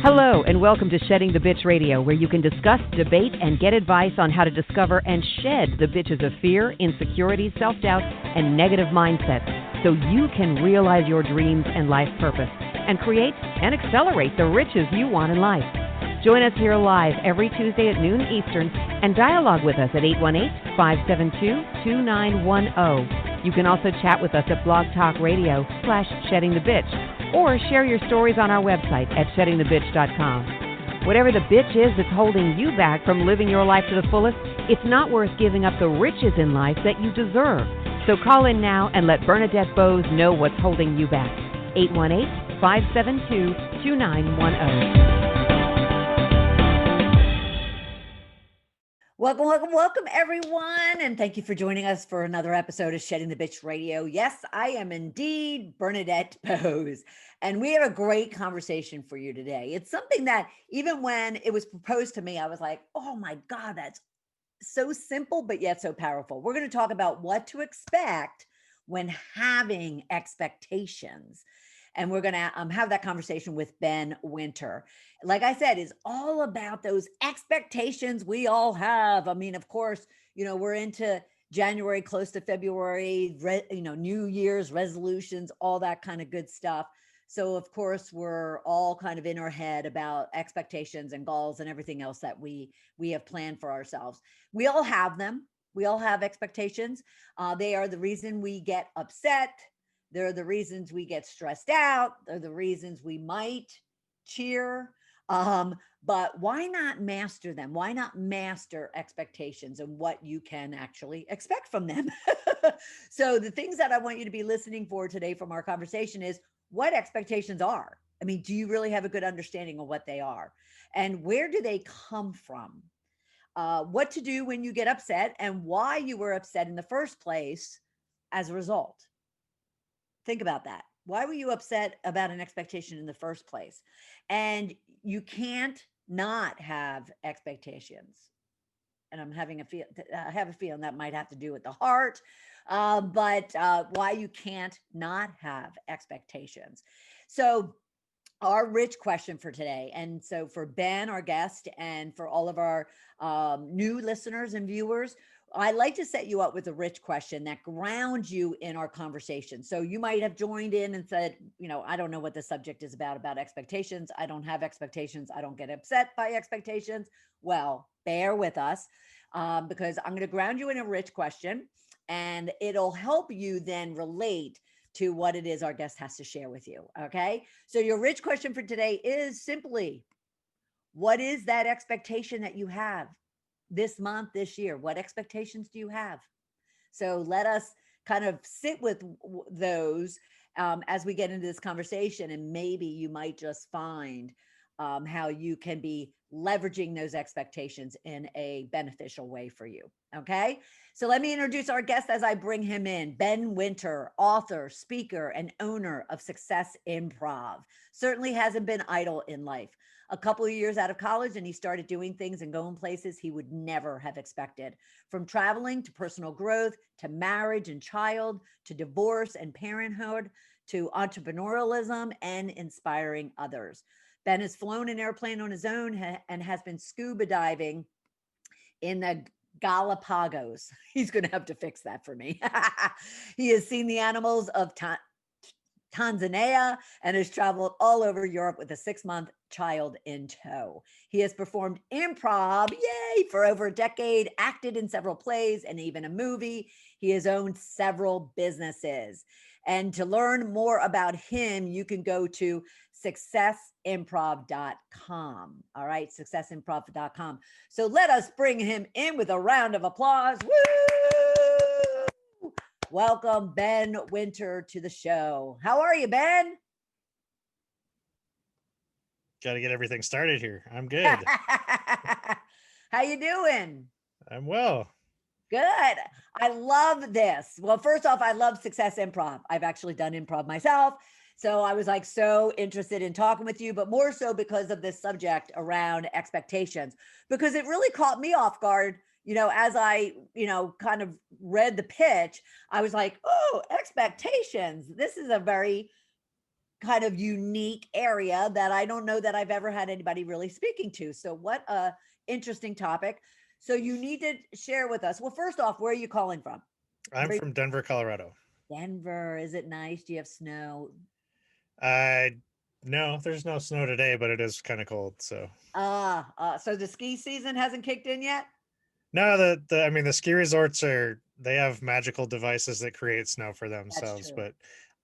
Hello, and welcome to Shedding the Bitch Radio, where you can discuss, debate, and get advice on how to discover and shed the bitches of fear, insecurity, self-doubt, and negative mindsets so you can realize your dreams and life purpose and create and accelerate the riches you want in life. Join us here live every Tuesday at noon Eastern and dialogue with us at 818-572-2910. You can also chat with us at Blog Talk Radio /SheddingTheBitch or share your stories on our website at sheddingthebitch.com. Whatever the bitch is that's holding you back from living your life to the fullest, it's not worth giving up the riches in life that you deserve. So call in now and let Bernadette Bowes know what's holding you back. 818-572-2910. Welcome, everyone, and thank you for joining us for another episode of Shedding the Bitch Radio. Yes, I am indeed Bernadette Bowes, and we have a great conversation for you today. It's something that even when it was proposed to me, I was like, oh my God, that's so simple, but yet so powerful. We're going to talk about what to expect when having expectations. And we're going to have that conversation with Ben Winter. Like I said, it's all about those expectations we all have. I mean, of course, we're into January, close to February, New Year's resolutions, all that kind of good stuff. So, of course, we're all kind of in our head about expectations and goals and everything else that we have planned for ourselves. We all have them. We all have expectations. They are the reason we get upset. They're the reasons we get stressed out. They're the reasons we might cheer. But why not master them? Why not master expectations and what you can actually expect from them? So the things that I want you to be listening for today from our conversation is what expectations are. I mean, do you really have a good understanding of what they are? And where do they come from? What to do when you get upset and why you were upset in the first place as a result. Think about that. Why were you upset about an expectation in the first place? And you can't not have expectations. And I have a feeling that might have to do with the heart, but why you can't not have expectations. So our rich question for today, and so for Ben, our guest, and for all of our new listeners and viewers, I like to set you up with a rich question that grounds you in our conversation. So you might have joined in and said, I don't know what the subject is about expectations. I don't have expectations. I don't get upset by expectations. Well, bear with us because I'm going to ground you in a rich question, and it'll help you then relate to what it is our guest has to share with you. Okay. So your rich question for today is simply, what is that expectation that you have this month, this year? What expectations do you have? So let us kind of sit with those as we get into this conversation, and maybe you might just find how you can be leveraging those expectations in a beneficial way for you. Okay. So let me introduce our guest as I bring him in. Ben Winter, author, speaker, and owner of Success Improv. Certainly hasn't been idle in life. A couple of years out of college, and he started doing things and going places he would never have expected. From traveling to personal growth, to marriage and child, to divorce and parenthood, to entrepreneurialism and inspiring others. Ben has flown an airplane on his own and has been scuba diving in the Galapagos. He's going to have to fix that for me. He has seen the animals of Tanzania and has traveled all over Europe with a 6-month child in tow. He has performed improv, yay, for over a decade, acted in several plays and even a movie. He has owned several businesses. And to learn more about him, you can go to successimprov.com. All right, successimprov.com. So let us bring him in with a round of applause. Woo! Welcome, Ben Winter, to the show. How are you, Ben? Got to get everything started here. I'm good. How you doing? I'm well. Good. I love this. Well, first off, I love Success Improv. I've actually done improv myself. So I was like so interested in talking with you, but more so because of this subject around expectations, because it really caught me off guard. As I, kind of read the pitch, I was like, oh, expectations. This is a very kind of unique area that I don't know that I've ever had anybody really speaking to. So what a interesting topic. So you need to share with us. Well, first off, where are you calling from? I'm from Denver, Colorado. Denver. Is it nice? Do you have snow? I No, there's no snow today, but it is kind of cold. So So the ski season hasn't kicked in yet? no, the I mean the ski resorts they have magical devices that create snow for That's themselves, true. but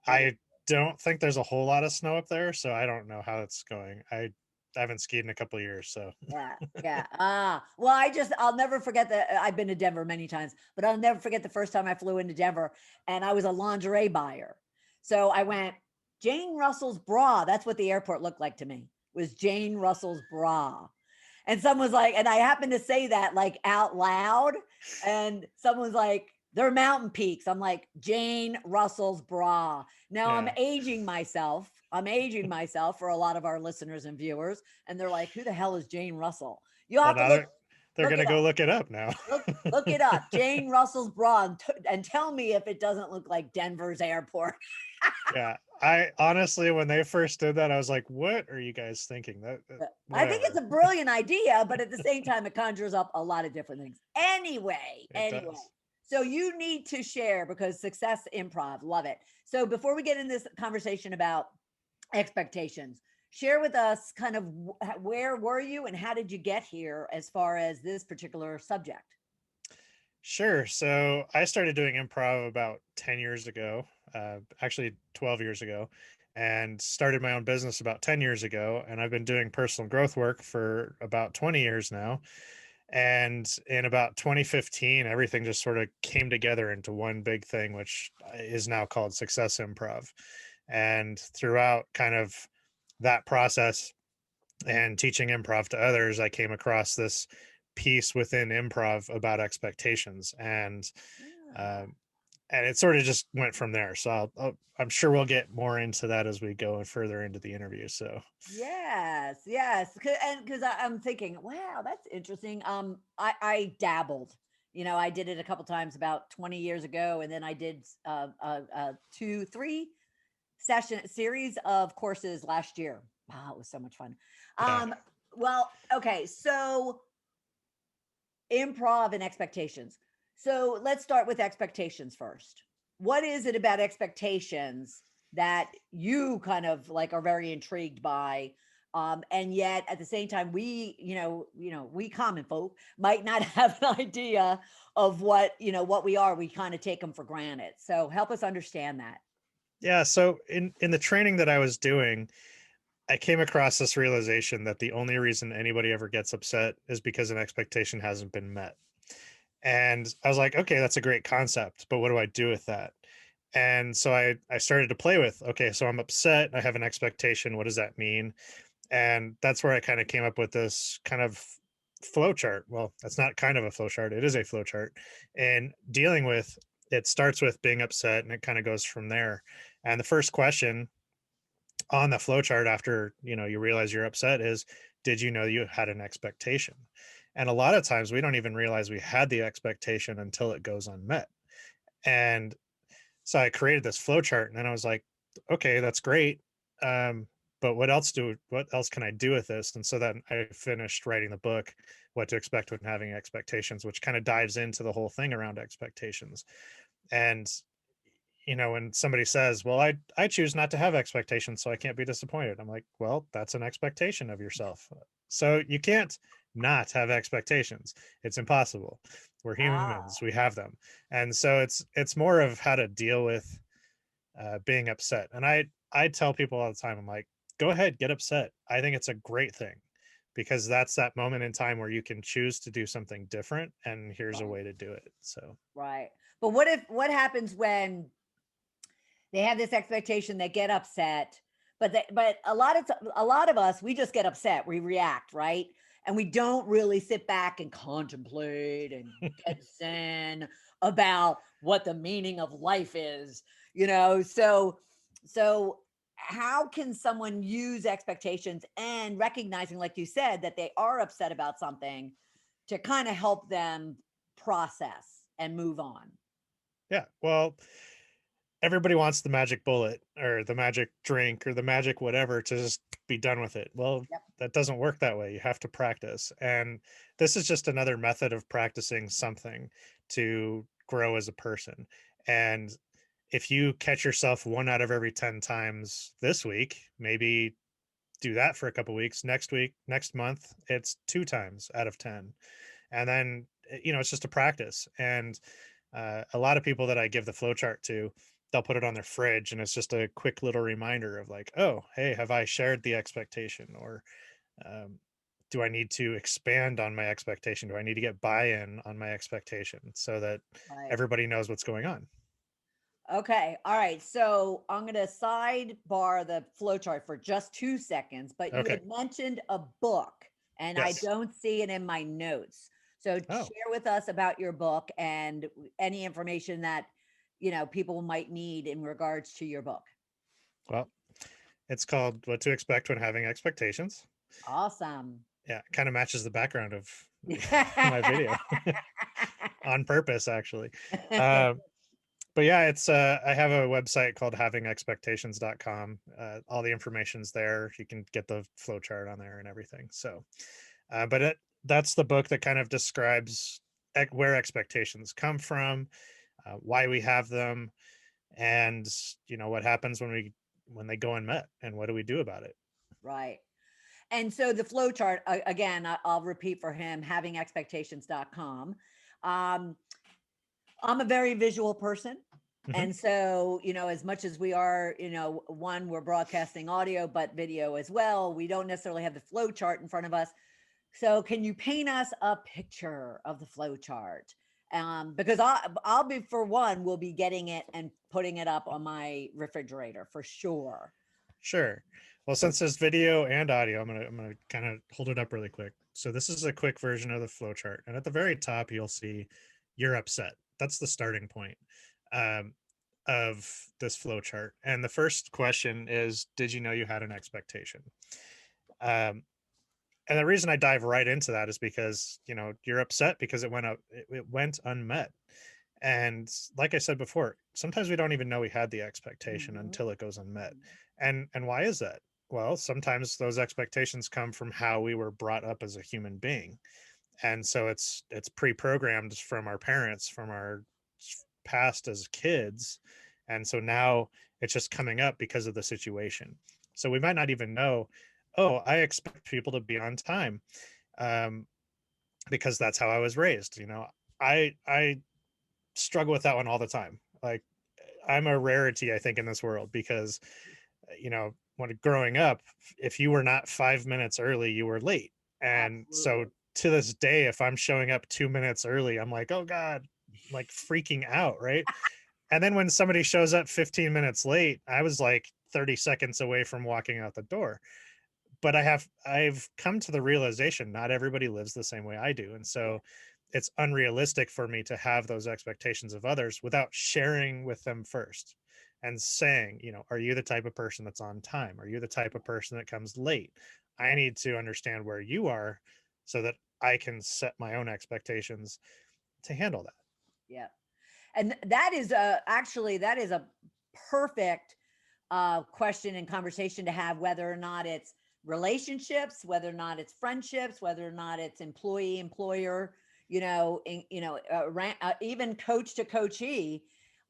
That is I don't think there's a whole lot of snow up there, so I don't know how it's going. I haven't skied in a couple of years, so yeah, yeah. Well, I'll never forget that I've been to Denver many times, but I'll never forget the first time I flew into Denver and I was a lingerie buyer. So I went, Jane Russell's bra. That's what the airport looked like to me, was Jane Russell's bra. And someone was like, and I happened to say that like out loud, and someone was like, they're mountain peaks. I'm like, Jane Russell's bra. Now yeah. I'm aging myself for a lot of our listeners and viewers. And they're like, who the hell is Jane Russell? You'll Well, have to now they're look gonna it go up. look it up now. Look it up. Jane Russell's bra and tell me if it doesn't look like Denver's airport. Yeah, I honestly, when they first did that, I was like, "What are you guys thinking?" I think it's Whatever. a brilliant idea, but at the same time, it conjures up a lot of different things. It does. So you need to share because success improv, love it. So before we get in this conversation about expectations, share with us kind of where were you and how did you get here as far as this particular subject? Sure. So I started doing improv about 10 years ago, actually 12 years ago, and started my own business about 10 years ago. And I've been doing personal growth work for about 20 years now. And in about 2015, everything just sort of came together into one big thing, which is now called Success Improv. And throughout kind of that process and teaching improv to others, I came across this piece within improv about expectations, Yeah. um, and it sort of just went from there. So I'm sure we'll get more into that as we go further into the interview. So Yes, yes, and because I'm thinking, wow, that's interesting. I dabbled, I did it a couple times about 20 years ago, and then I did two, three session series of courses last year. Wow, it was so much fun. yeah, Um, well, okay, so improv and expectations. So let's start with expectations first. What is it about expectations that you kind of like are very intrigued by? And yet at the same time, we common folk might not have an idea of what we are. We kind of take them for granted. So help us understand that. yeah. So in the training that I was doing, I came across this realization that the only reason anybody ever gets upset is because an expectation hasn't been met. And I was like, okay, that's a great concept, but what do I do with that? And so I started to play with, okay, so I'm upset, I have an expectation, what does that mean? And that's where I kind of came up with this kind of flow chart. Well, that's not kind of a flow chart, it is a flow chart. And dealing with it starts with being upset and it kind of goes from there. And the first question on the flow chart after you realize you're upset is, did you know you had an expectation? And a lot of times we don't even realize we had the expectation until it goes unmet. And so I created this flow chart and then I was like, okay, that's great. But what else can I do with this? And so then I finished writing the book, What to Expect When Having Expectations, which kind of dives into the whole thing around expectations. And when somebody says, well, I choose not to have expectations, so I can't be disappointed. I'm like, well, that's an expectation of yourself. So you can't not have expectations. It's impossible. We're Ah, humans, we have them. And so it's more of how to deal with being upset. And I tell people all the time, I'm like, go ahead, get upset. I think it's a great thing because that's that moment in time where you can choose to do something different, and here's a right, way to do it. So right. But what happens when they have this expectation, they get upset, but a lot of us, we just get upset, we react, right? And we don't really sit back and contemplate and get zen about what the meaning of life is, so how can someone use expectations and recognizing, like you said, that they are upset about something to kind of help them process and move on? yeah, well, everybody wants the magic bullet or the magic drink or the magic whatever to just be done with it. Well, Yep. that doesn't work that way. You have to practice. And this is just another method of practicing something to grow as a person. And if you catch yourself 1 out of every 10 times this week, maybe do that for a couple weeks. Next week, next month, it's 2 times out of 10. And then, it's just a practice. And a lot of people that I give the flowchart to, they'll put it on their fridge and it's just a quick little reminder of like, oh, hey, have I shared the expectation? Or um, do I need to expand on my expectation? Do I need to get buy-in on my expectation so that Right. everybody knows what's going on? Okay. All right. So I'm going to sidebar the flowchart for just 2 seconds, but you Okay. had mentioned a book and I Yes. don't see it in my notes. So Oh, share with us about your book and any information that, people might need in regards to your book. well, it's called What to Expect When Having Expectations. Awesome. Yeah, it kind of matches the background of my video on purpose, actually. Um, but yeah, it's I have a website called havingexpectations.com. All the information's there. You can get the flowchart on there and everything. So but that's the book that kind of describes where expectations come from, why we have them, and what happens when they go unmet, and what do we do about it. Right. And so the flow chart, again, I'll repeat for him, havingexpectations.com. Um, I'm a very visual person. Hmm. And so, as much as we are, one, we're broadcasting audio, but video as well, we don't necessarily have the flow chart in front of us. So, can you paint us a picture of the flow chart? Because I'll be, for one, will be getting it and putting it up on my refrigerator for sure. Sure. Well, since there's video and audio, I'm gonna kind of hold it up really quick. So this is a quick version of the flowchart, and at the very top you'll see you're upset. That's the starting point um, of this flowchart. And the first question is, did you know you had an expectation? Um, and the reason I dive right into that is because you're upset because it went unmet. And like I said before, sometimes we don't even know we had the expectation Mhm. until it goes unmet. And why is that? Well, sometimes those expectations come from how we were brought up as a human being. And so it's pre-programmed from our parents, from our past as kids. And so now it's just coming up because of the situation. So we might not even know, oh, I expect people to be on time. Um, because that's how I was raised. I struggle with that one all the time. Like, I'm a rarity, I think, in this world because, when growing up, if you were not 5 minutes early, you were late. And so Absolutely. to this day, if I'm showing up 2 minutes early, I'm like, oh God, like freaking out. Right. And then when somebody shows up 15 minutes late, I was like 30 seconds away from walking out the door. But I've come to the realization not everybody lives the same way I do. And Yeah. so it's unrealistic for me to have those expectations of others without sharing with them first and saying, are you the type of person that's on time? Are you the type of person that comes late? I Yep. need to understand where you are so that I can set my own expectations to handle that. Yep. And that is actually that is a perfect question and conversation to have, whether or not it's relationships, whether or not it's friendships, whether or not it's employee employer, even coach to coachee.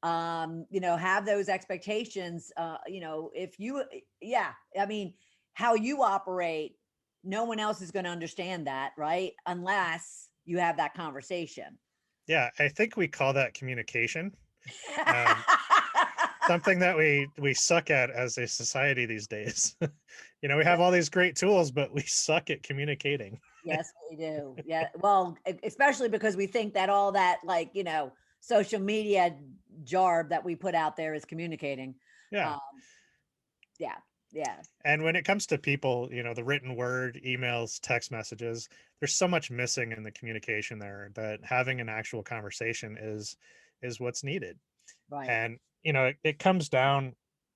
Have those expectations. If you, yeah, I mean, how you operate, no one else is going to understand that, right? Unless you have that conversation. Yeah, I think we call that communication. Um, Something that we suck at as a society these days. We have all these great tools, but we suck at communicating. Yes, we do. Yeah. Well, especially because we think that all that, like, social media jarb that we put out there is communicating. Yeah. Um, yeah. Yeah. And when it comes to people, the written word, emails, text messages, there's so much missing in the communication there that having an actual conversation is what's needed. Right. And it comes down,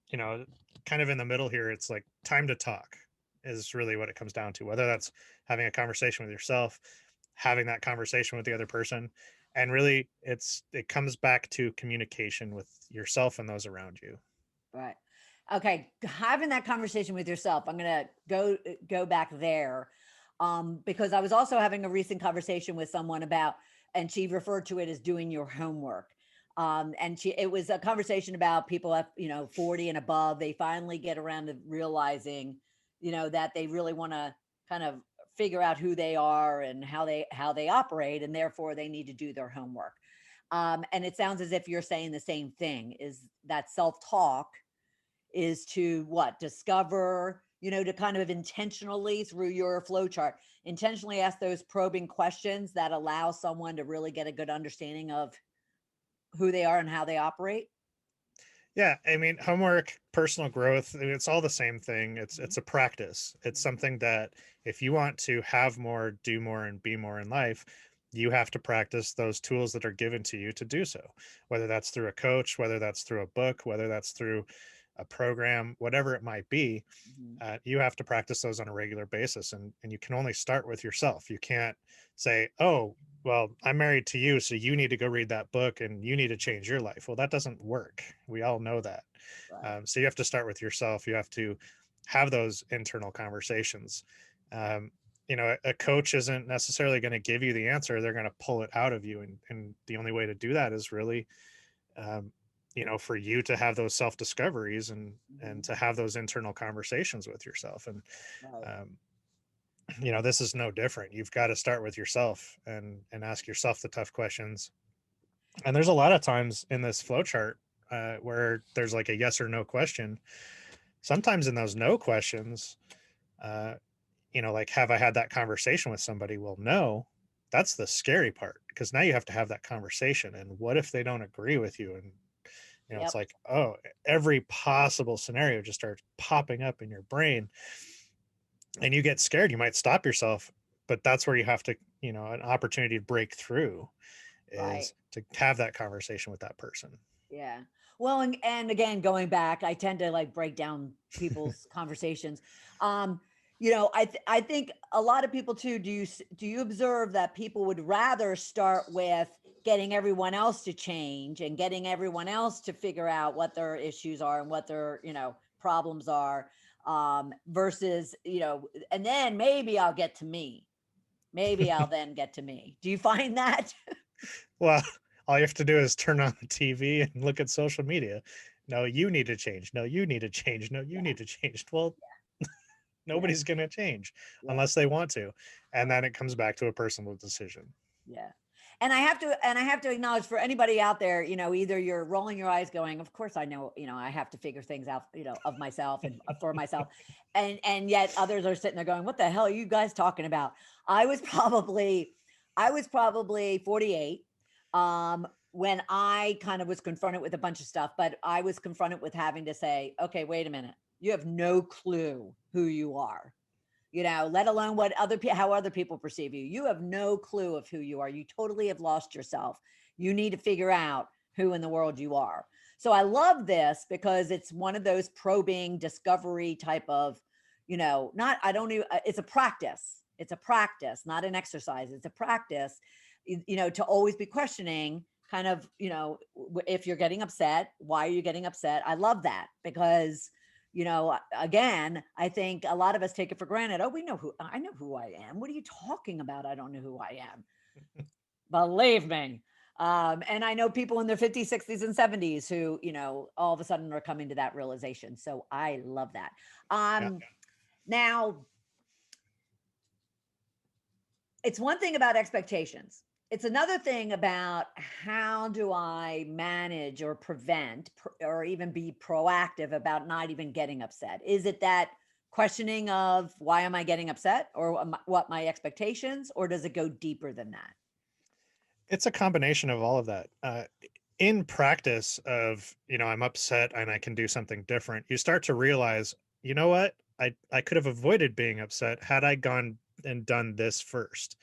you know, kind of in the middle here. It's like time to talk is really what it comes down to, whether that's having a conversation with yourself, having that conversation with the other person. And really, it comes back to communication with yourself and those around you. Right. Okay. Having that conversation with yourself, I'm gonna go back there, because I was also having a recent conversation with someone about, and she referred to it as doing your homework. And it was a conversation about people at 40 and above. They finally get around to realizing, that they really want to kind of figure out who they are and how they operate, and therefore they need to do their homework. And it sounds as if you're saying the same thing, is that self-talk is to what? Discover, to kind of intentionally through your flow chart, intentionally ask those probing questions that allow someone to really get a good understanding of who they are and how they operate. Yeah, I mean, homework, personal growth, I mean, it's all the same thing. Mhm. It's a practice. It's something that if you want to have more, do more, and be more in life, you have to practice those tools that are given to you to do so. Whether that's through a coach, whether that's through a book, whether that's through a program, whatever it might be, Mhm. you have to practice those on a regular basis, and you can only start with yourself. You can't say, oh, well, I'm married to you, so you need to go read that book and you need to change your life. Well, that doesn't work. We all know that. Right. So you have to start with yourself. You have to have those internal conversations. um, a coach isn't necessarily going to give you the answer. They're going to pull it out of you, and the only way to do that is really um, for you to have those self discoveries, and Mhm. to have those internal conversations with yourself. And Right. um, this is no different. You've got to start with yourself, and ask yourself the tough questions. And there's a lot of times in this flow chart where there's like a yes or no question. Sometimes in those no questions, uh, like, have I had that conversation with somebody? Well, no. That's the scary part, because now you have to have that conversation. And what if they don't agree with you? And it's Yep. like, oh, every possible scenario just starts popping up in your brain, and you get scared. You might stop yourself, but that's where you have to, an opportunity to break through Right. is to have that conversation with that person. Yeah. Well, and again, going back, I tend to like break down people's conversations. Um, I think a lot of people too. Do you observe that people would rather start with getting everyone else to change and getting everyone else to figure out what their issues are and what their problems are, versus and then maybe I'll get to me. Maybe I'll then get to me. Do you find that? Well, all you have to do is turn on the TV and look at social media. No, you need to change. No, you need to change. No, you Yeah. need to change. Well, Yeah. nobody's going to change Yeah. unless they want to. And Right. then it comes back to a personal decision. Yeah. And I have to acknowledge, for anybody out there, either you're rolling your eyes going, of course I know, I have to figure things out, of myself and for myself. And yet others are sitting there going, what the hell are you guys talking about? I was probably I was probably 48 when I kind of was confronted with a bunch of stuff, but I was confronted with having to say, okay, wait a minute. You have no clue who you are, let alone what how other people perceive you. You have no clue of who you are. You totally have lost yourself. You need to figure out who in the world you are. So I love this because it's one of those probing discovery type of, not, I don't even, it's a practice. It's a practice, not an exercise. It's a practice, to always be questioning kind of, if you're getting upset, why are you getting upset? I love that because again, I think a lot of us take it for granted. Oh, I know who I am. What are you talking about? I don't know who I am. Believe me. And I know people in their 50s, 60s, and 70s who, all of a sudden are coming to that realization. So I love that. Yeah. Now, it's one thing about expectations. It's another thing about how do I manage or prevent or even be proactive about not even getting upset? Is it that questioning of why am I getting upset, or what my expectations, or does it go deeper than that? It's a combination of all of that. In practice of, I'm upset and I can do something different, you start to realize, you know what? I could have avoided being upset had I gone and done this first.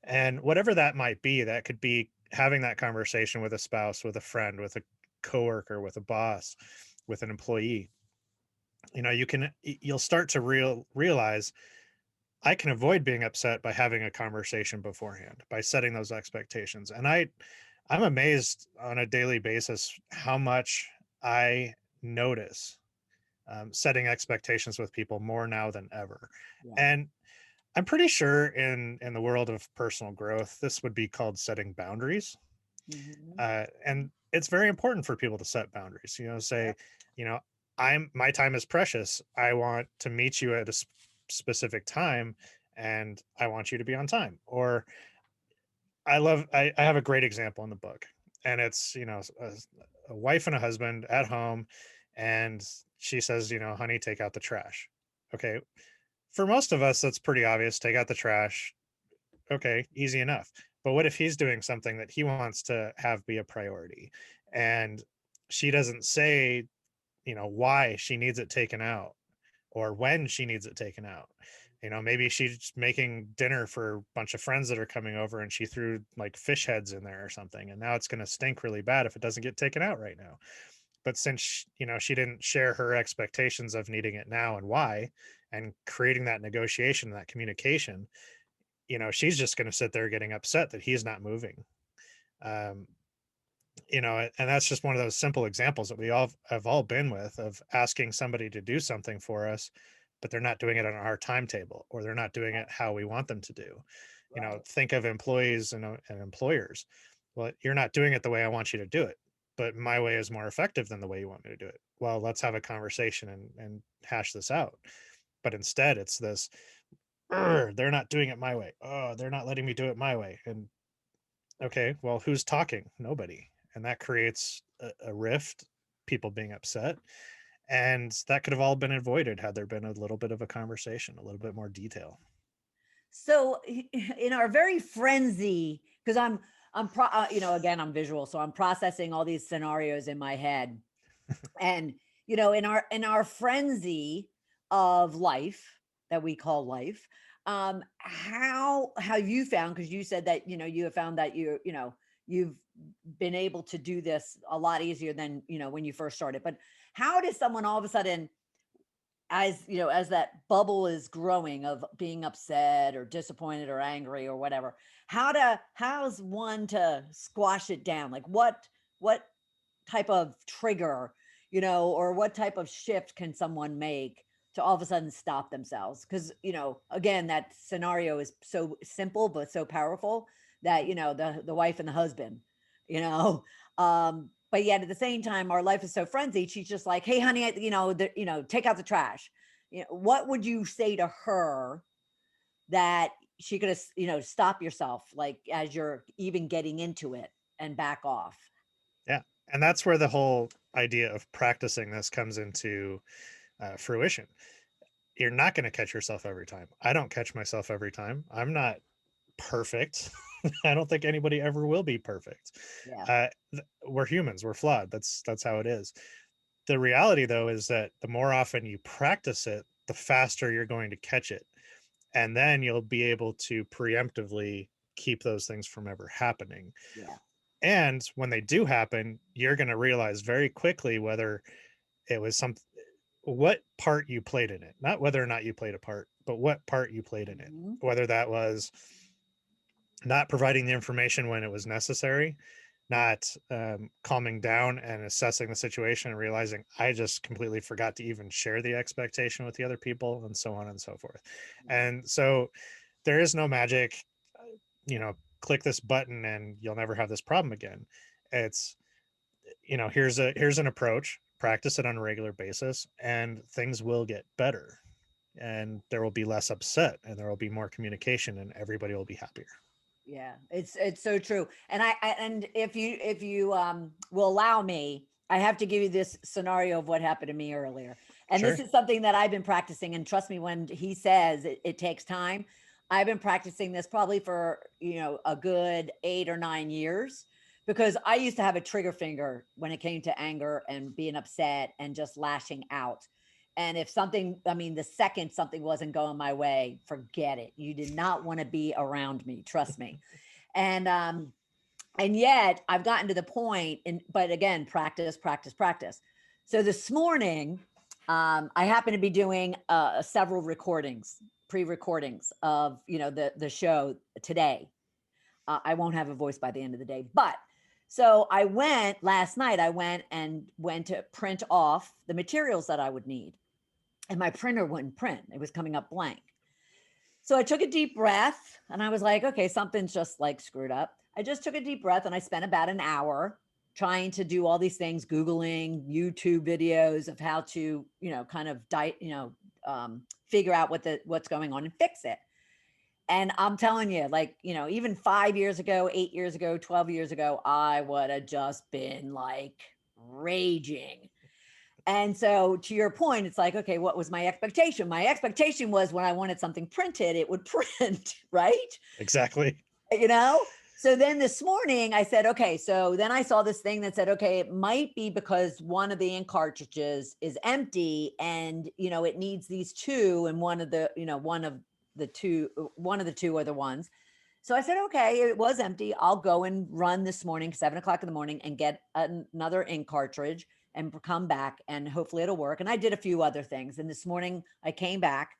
And whatever that might be, that could be having that conversation with a spouse, with a friend, with a coworker, with a boss, with an employee. You'll start to realize I can avoid being upset by having a conversation beforehand, by setting those expectations. And I'm amazed on a daily basis how much I notice setting expectations with people more now than ever. Yeah. And I'm pretty sure in the world of personal growth, this would be called setting boundaries. Mhm. And it's very important for people to set boundaries. Say, you know, my time is precious. I want to meet you at a specific time, and I want you to be on time. Or I have a great example in the book, and it's a wife and a husband at home, and she says, honey, take out the trash. Okay, for most of us, that's pretty obvious. Take out the trash. Okay, easy enough. But what if he's doing something that he wants to have be a priority, and she doesn't say, why she needs it taken out or when she needs it taken out? Maybe she's making dinner for a bunch of friends that are coming over and she threw like fish heads in there or something, and now it's going to stink really bad if it doesn't get taken out right now. But since she didn't share her expectations of needing it now and why, and creating that negotiation, that communication, she's just going to sit there getting upset that he's not moving. um, and that's just one of those simple examples that we all have all been with, of asking somebody to do something for us, but they're not doing it on our timetable, or they're not doing it how we want them to do. Right. Think of employees and employers. Well, you're not doing it the way I want you to do it, but my way is more effective than the way you want me to do it. Well, let's have a conversation and hash this out. But instead it's this, they're not doing it my way. Oh, they're not letting me do it my way. And okay, well, who's talking? Nobody. And that creates a rift, people being upset. And that could have all been avoided had there been a little bit of a conversation, a little bit more detail. So in our very frenzy, because again, I'm visual, so I'm processing all these scenarios in my head. And in our frenzy of life that we call life, how have you found, because you said that you have found that you've been able to do this a lot easier than when you first started, but how does someone all of a sudden, as that bubble is growing of being upset or disappointed or angry or whatever, how's one to squash it down? Like what type of trigger, or what type of shift can someone make to all of a sudden stop themselves? Because, again, that scenario is so simple, but so powerful that, the wife and the husband, you know, but yet at the same time, our life is so frenzied. She's just like, hey, honey, take out the trash. What would you say to her that she could, stop yourself, like as you're even getting into it, and back off? Yeah. And that's where the whole idea of practicing this comes into fruition. You're not going to catch yourself every time. I don't catch myself every time. I'm not perfect. I don't think anybody ever will be perfect. Yeah. We're humans. We're flawed. That's how it is. The reality, though, is that the more often you practice it, the faster you're going to catch it, and then you'll be able to preemptively keep those things from ever happening. Yeah. And when they do happen, you're going to realize very quickly whether it was what part you played in it, not whether or not you played a part, but what part you played in it. Mhm. Whether that was not providing the information when it was necessary, not calming down and assessing the situation and realizing I just completely forgot to even share the expectation with the other people, and so on and so forth. Yeah. And so there is no magic, click this button and you'll never have this problem again. It's, here's an approach, practice it on a regular basis, and things will get better, and there will be less upset, and there will be more communication, and everybody will be happier. Yeah, it's so true. And if you will allow me, I have to give you this scenario of what happened to me earlier. And this Sure. is something that I've been practicing. And trust me, when he says it takes time, I've been practicing this probably for a good 8 or 9 years, because I used to have a trigger finger when it came to anger and being upset and just lashing out. And if something, I mean, the second something wasn't going my way, forget it. You did not want to be around me, trust me. And yet I've gotten to the point, but again, practice, practice, practice. So this morning, I happen to be doing several recordings pre-recordings of, the show today. I won't have a voice by the end of the day, but so last night, I went to print off the materials that I would need, and my printer wouldn't print. It was coming up blank. So I took a deep breath and I was like, okay, something's just like screwed up. I just took a deep breath and I spent about an hour trying to do all these things, Googling YouTube videos of how to, kind of figure out what's going on and fix it. And I'm telling you, like, even 5 years ago, 8 years ago, 12 years ago, I would have just been like raging. And so to your point, it's like, okay, what was my expectation? My expectation was when I wanted something printed, it would print, right? Exactly. So then this morning I said, okay, so then I saw this thing that said, okay, it might be because one of the ink cartridges is empty and, it needs these two, and one of the two are the ones. So I said, okay, it was empty. I'll go and run this morning, 7:00 in the morning, and get another ink cartridge and come back, and hopefully it'll work. And I did a few other things. And this morning I came back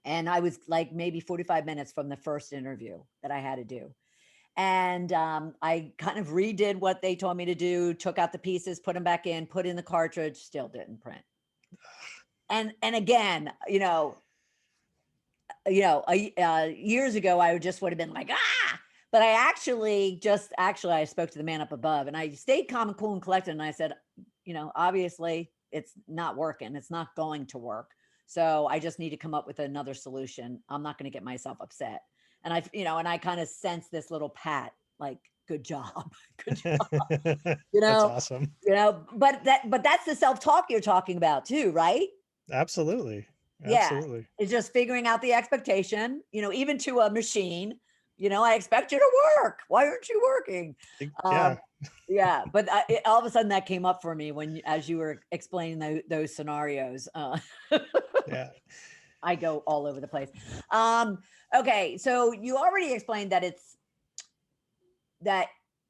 and I was like maybe 45 minutes from the first interview that I had to do. And I kind of redid what they told me to do, took out the pieces, put them back in, put in the cartridge, still didn't print. And again, years ago, I just would have been like, but I I spoke to the man up above, and I stayed calm and cool and collected. And I said, obviously it's not working. It's not going to work. So I just need to come up with another solution. I'm not going to get myself upset. And I kind of sense this little pat, like, good job. Good job. That's awesome. But that's the self-talk you're talking about too, right? Absolutely. Yeah, it's just figuring out the expectation, even to a machine, I expect you to work. Why aren't you working? Yeah. But all of a sudden that came up for me as you were explaining those scenarios. Yeah. I go all over the place. Okay. So you already explained that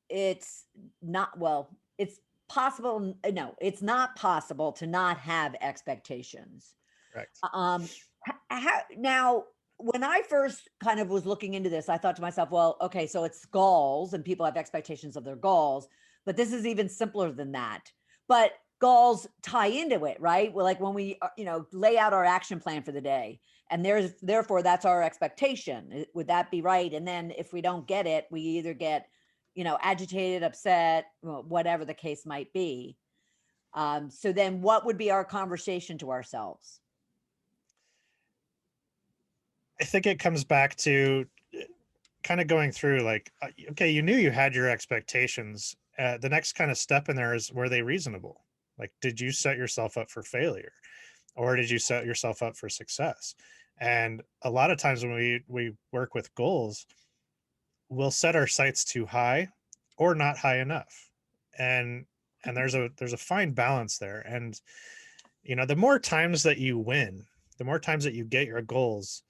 it's not, well, it's possible. No, it's not possible to not have expectations. Correct. Now, when I first kind of was looking into this, I thought to myself, well, okay, so it's goals and people have expectations of their goals, but this is even simpler than that. But goals tie into it, right? Well, like when we, lay out our action plan for the day, and therefore that's our expectation. Would that be right? And then if we don't get it, we either get, agitated, upset, whatever the case might be. So then what would be our conversation to ourselves? I think it comes back to kind of going through like, okay, you knew you had your expectations. The next kind of step in there is, were they reasonable? Like, did you set yourself up for failure, or did you set yourself up for success? And a lot of times when we work with goals, we'll set our sights too high or not high enough. And there's a fine balance there. And, the more times that you win, the more times that you get your goals,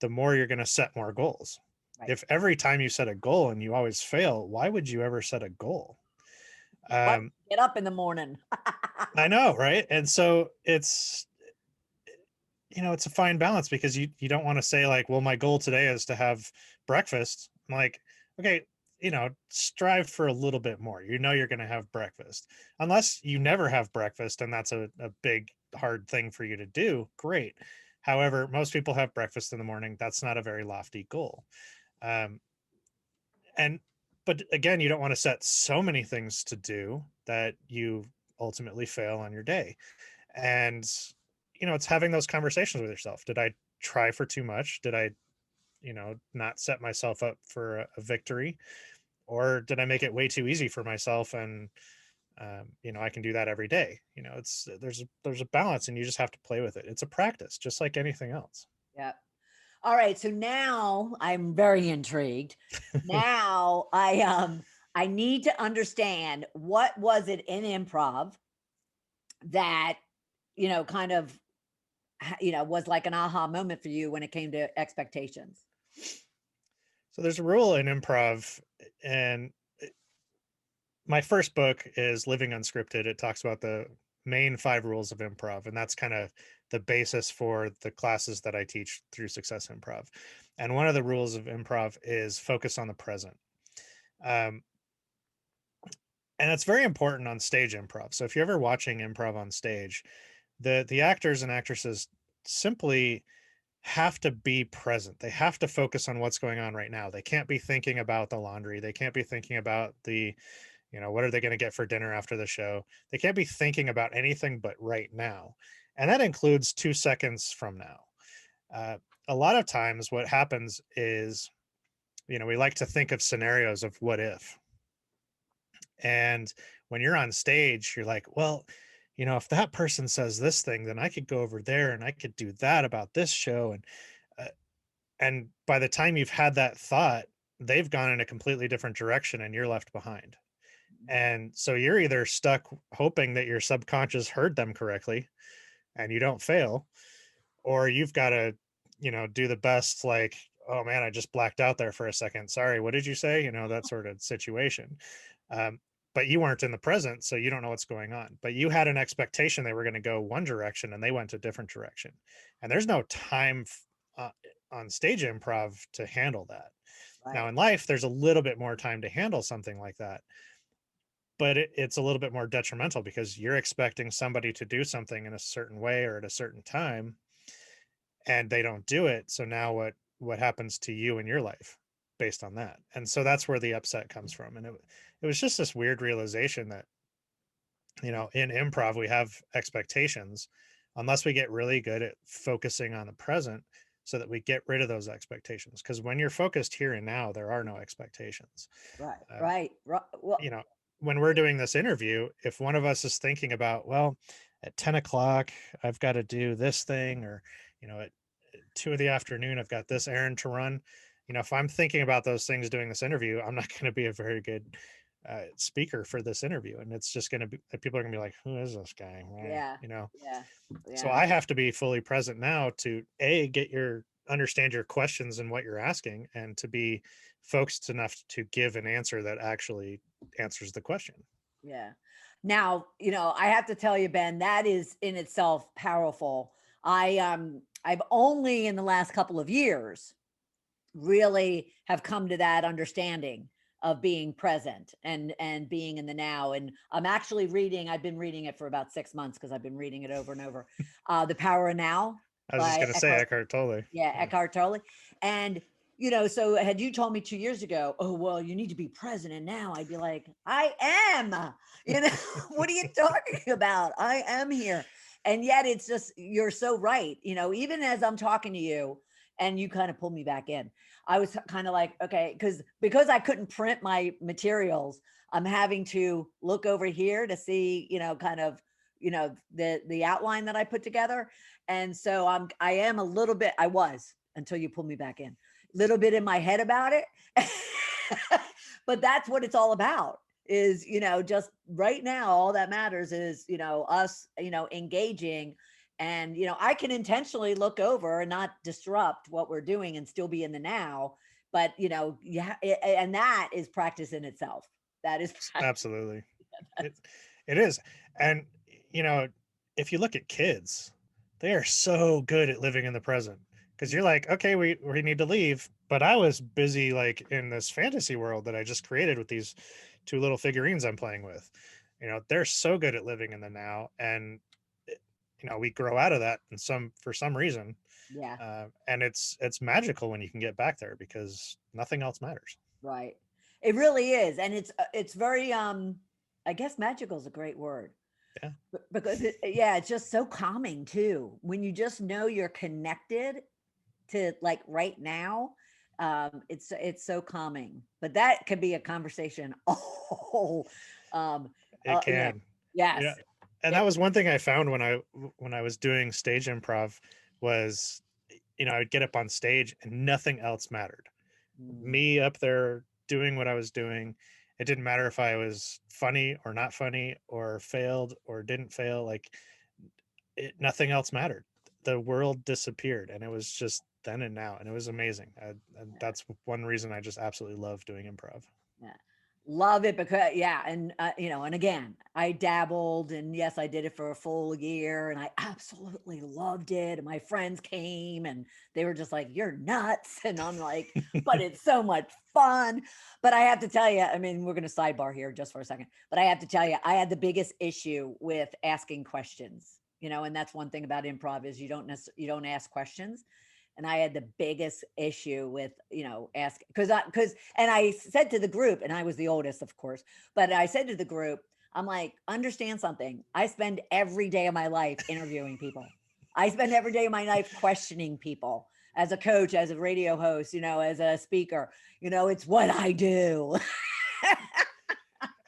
the more you're going to set more goals. Right. If every time you set a goal and you always fail, why would you ever set a goal? Get up in the morning. I know, right? And so it's a fine balance, because you don't want to say like, well, my goal today is to have breakfast. I'm like, okay, strive for a little bit more. You're going to have breakfast, unless you never have breakfast. And that's a big, hard thing for you to do. Great. However, most people have breakfast in the morning. That's not a very lofty goal. But again, you don't want to set so many things to do that you ultimately fail on your day. And, it's having those conversations with yourself. Did I try for too much? Did I, not set myself up for a victory? Or did I make it way too easy for myself? And, I can do that every day. There's a balance, and you just have to play with it. It's a practice, just like anything else. Yeah. All right. So now I'm very intrigued. Now I need to understand, what was it in improv that, kind of, was like an aha moment for you when it came to expectations? So there's a rule in improv, and my first book is Living Unscripted. It talks about the main 5 rules of improv, and that's kind of the basis for the classes that I teach through Success Improv. And one of the rules of improv is focus on the present. Um, and it's very important on stage improv. So if you're ever watching improv on stage, the actors and actresses simply have to be present. They have to focus on what's going on right now. They can't be thinking about the laundry. They can't be thinking about the, what are they going to get for dinner after the show? They can't be thinking about anything but right now. And that includes 2 seconds from now. Uh, a lot of times what happens is, we like to think of scenarios of what if. And when you're on stage, you're like, well, if that person says this thing, then I could go over there and I could do that about this show. Uh, and by the time you've had that thought, they've gone in a completely different direction and you're left behind. And so you're either stuck hoping that your subconscious heard them correctly and you don't fail, or you've got to, do the best, like, oh man, I just blacked out there for a second. Sorry, what did you say? That sort of situation. But you weren't in the present, so you don't know what's going on. But you had an expectation they were going to go one direction and they went a different direction. And there's no time on stage improv to handle that. Right. Now in life, there's a little bit more time to handle something like that. But it's a little bit more detrimental because you're expecting somebody to do something in a certain way or at a certain time, and they don't do it. So now what happens to you in your life based on that? And so that's where the upset comes from. And it was just this weird realization that, in improv, we have expectations unless we get really good at focusing on the present so that we get rid of those expectations. Because when you're focused here and now, there are no expectations. Right. Well, when we're doing this interview, if one of us is thinking about, well, at 10 o'clock, I've got to do this thing, or, at 2 p.m, I've got this errand to run. If I'm thinking about those things doing this interview, I'm not going to be a very good speaker for this interview. And it's just going to be, people are going to be like, who is this guy? Yeah. So I have to be fully present now to understand your questions and what you're asking, and to be focused enough to give an answer that actually answers the question. Yeah. Now, I have to tell you, Ben, that is in itself powerful. I've only in the last couple of years really have come to that understanding of being present and being in the now. And I've been reading it for about 6 months because I've been reading it over and over. The Power of Now. I was just going to say Eckhart Tolle. Yeah, Eckhart Tolle. And so had you told me 2 years ago, oh, well, you need to be present and now, I'd be like, I am, what are you talking about? I am here. And yet it's just, you're so right. Even as I'm talking to you and you kind of pull me back in, I was kind of like, okay, because I couldn't print my materials, I'm having to look over here to see, kind of, the outline that I put together. And so I was until you pull me back in, little bit in my head about it. But that's what it's all about is, just right now, all that matters is, us, engaging. And, I can intentionally look over and not disrupt what we're doing and still be in the now. But, and that is practice in itself. That is practice. Absolutely. It is. And, if you look at kids, they are so good at living in the present, because you're like, okay, we need to leave. But I was busy like in this fantasy world that I just created with these 2 little figurines I'm playing with. They're so good at living in the now. And, we grow out of that for some reason. Yeah. And it's magical when you can get back there because nothing else matters. Right. It really is. And it's very, I guess magical is a great word. Yeah. Because it's just so calming too. When you just know you're connected to like right now, it's so calming. But that could be a conversation. It can. Yes. Yeah. And that was one thing I found when I was doing stage improv was, I would get up on stage and nothing else mattered. Me up there doing what I was doing. It didn't matter if I was funny or not funny or failed or didn't fail. Like nothing else mattered. The world disappeared, and it was just then and now, and it was amazing. And that's one reason I just absolutely love doing improv. Yeah. Love it because and and again, I dabbled, and yes, I did it for a full year and I absolutely loved it. And my friends came and they were just like, "You're nuts." And I'm like, "But it's so much fun." But I have to tell you, I mean, we're going to sidebar here just for a second, but I have to tell you, I had the biggest issue with asking questions, and that's one thing about improv is you don't ask questions. And I had the biggest issue with, ask because and I said to the group, and I was the oldest, of course, but I said to the group, I'm like, understand something. I spend every day of my life interviewing people. I spend every day of my life questioning people as a coach, as a radio host, as a speaker. It's what I do.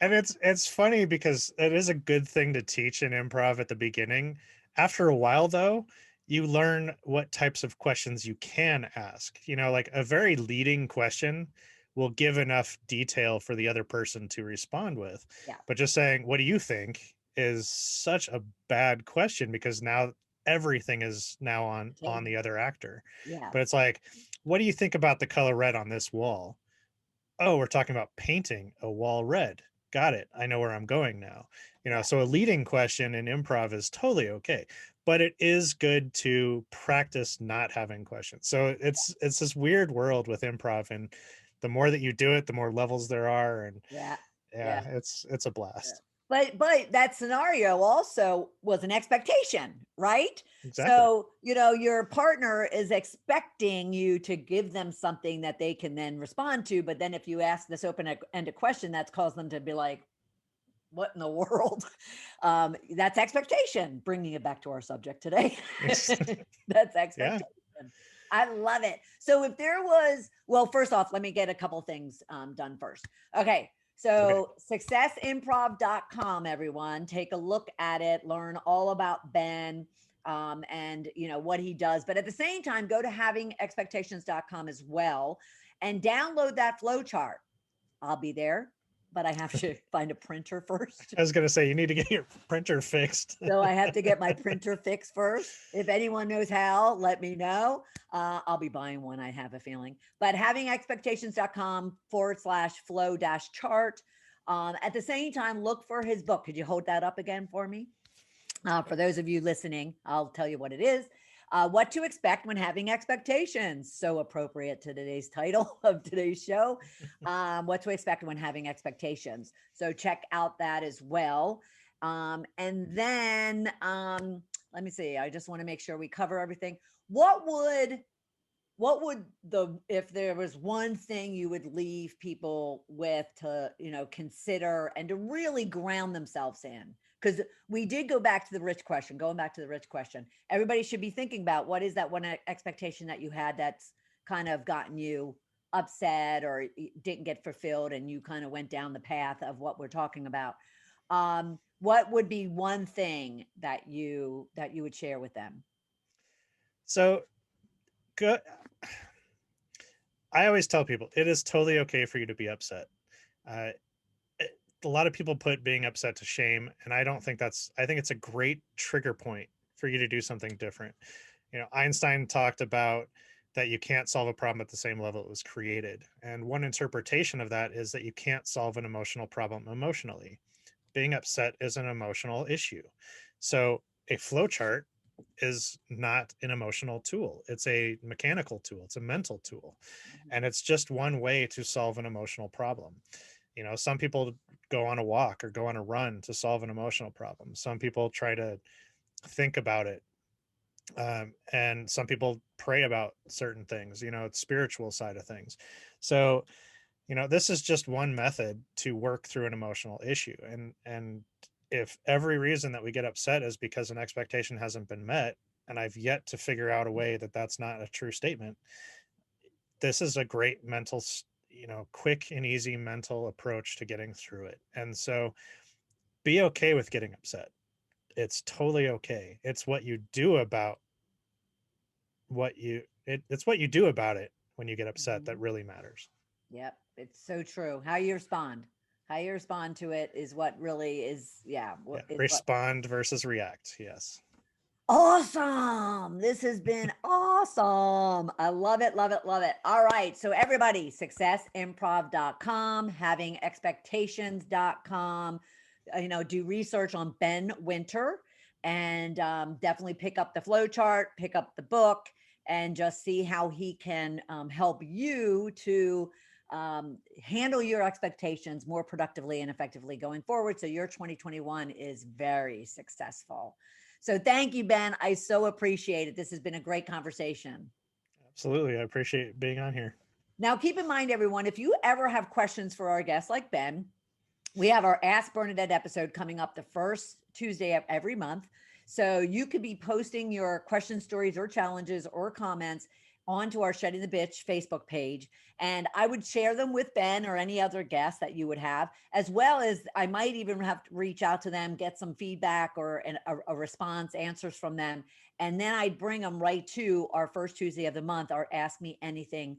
And it's funny because it is a good thing to teach in improv at the beginning. After a while, though, you learn what types of questions you can ask. Like a very leading question will give enough detail for the other person to respond with. Yeah. But just saying, "What do you think?" is such a bad question because now everything is now on the other actor. Yeah. But it's like, "What do you think about the color red on this wall?" "Oh, we're talking about painting a wall red. Got it. I know where I'm going now." So a leading question in improv is totally okay, but it is good to practice not having questions. So it's this weird world with improv, and the more that you do it, the more levels there are, and Yeah. yeah, it's a blast. But that scenario also was an expectation, right? Exactly. So, your partner is expecting you to give them something that they can then respond to. But then if you ask this open-ended question, that's caused them to be like, what in the world? That's expectation, bringing it back to our subject today. That's Yeah. expectation. I love it. So if there was, well, first off, let me get a couple things done first. Okay. So successimprov.com, everyone. Take a look at it, learn all about Ben and what he does. But at the same time, go to havingexpectations.com as well and download that flowchart. I'll be there, but I have to find a printer first. I was gonna say you need to get your printer fixed. So I have to get my printer fixed first. If anyone knows how, let me know. I'll be buying one, I have a feeling. But havingexpectations.com/flow-chart. At the same time, look for his book. Could you hold that up again for me? For those of you listening, I'll tell you what it is. What to expect when having expectations. So appropriate to today's title of today's show. What to expect when having expectations. So check out that as well. And then let me see. I just want to make sure we cover everything. What would if there was one thing you would leave people with to consider and to really ground themselves in? Because we did go back to the rich question. Going back to the rich question, everybody should be thinking about what is that one expectation that you had that's kind of gotten you upset or didn't get fulfilled, and you kind of went down the path of what we're talking about. What would be one thing that you would share with them? So good. I always tell people it is totally okay for you to be upset. Uh, a lot of people put being upset to shame, and I don't think I think it's a great trigger point for you to do something different. Einstein talked about that you can't solve a problem at the same level it was created, and one interpretation of that is that you can't solve an emotional problem emotionally. Being upset is an emotional issue. So a flowchart is not an emotional tool. It's a mechanical tool. It's a mental tool. And it's just one way to solve an emotional problem. Some people go on a walk or go on a run to solve an emotional problem. Some people try to think about it. And some people pray about certain things, it's spiritual side of things. So, this is just one method to work through an emotional issue. And if every reason that we get upset is because an expectation hasn't been met, and I've yet to figure out a way that that's not a true statement, this is a great mental, quick and easy mental approach to getting through it. And so be okay with getting upset. It's totally okay. It's what you do about it's what you do about it when you get upset that Mhm. really matters. Yep, it's so true. How you respond to it is what really is, yeah, Yeah. is what. Respond versus react. Yes. Awesome. This has been awesome. I love it, love it, love it. All right. So, everybody, successimprov.com, havingexpectations.com, do research on Ben Winter and definitely pick up the Flowchart, pick up the book, and just see how he can help you to handle your expectations more productively and effectively going forward. So, your 2021 is very successful. So thank you, Ben. I so appreciate it. This has been a great conversation. Absolutely. I appreciate being on here. Now, keep in mind, everyone, if you ever have questions for our guests like Ben, we have our Ask Bernadette episode coming up the first Tuesday of every month. So you could be posting your questions, stories, or challenges or comments onto our Shedding the Bitch Facebook page. And I would share them with Ben or any other guest that you would have, as well as I might even have to reach out to them, get some feedback or a response, answers from them. And then I'd bring them right to our first Tuesday of the month, our Ask Me Anything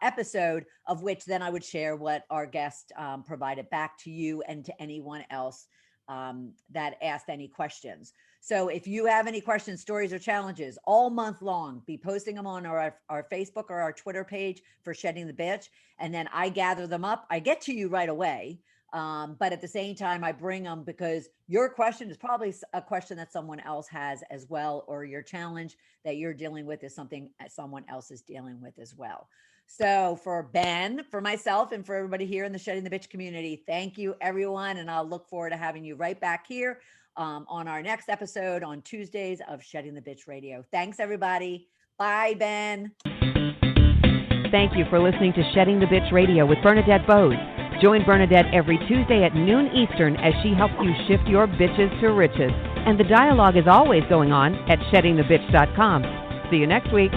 episode, of which then I would share what our guest provided back to you and to anyone else that asked any questions. So if you have any questions, stories, or challenges all month long, be posting them on our Facebook or our Twitter page for Shedding the Bitch. And then I gather them up. I get to you right away. But at the same time, I bring them because your question is probably a question that someone else has as well, or your challenge that you're dealing with is something someone else is dealing with as well. So for Ben, for myself, and for everybody here in the Shedding the Bitch community, thank you, everyone. And I'll look forward to having you right back here on our next episode on Tuesdays of Shedding the Bitch Radio. Thanks, everybody. Bye, Ben. Thank you for listening to Shedding the Bitch Radio with Bernadette Bose. Join Bernadette every Tuesday at noon Eastern as she helps you shift your bitches to riches. And the dialogue is always going on at sheddingthebitch.com. See you next week.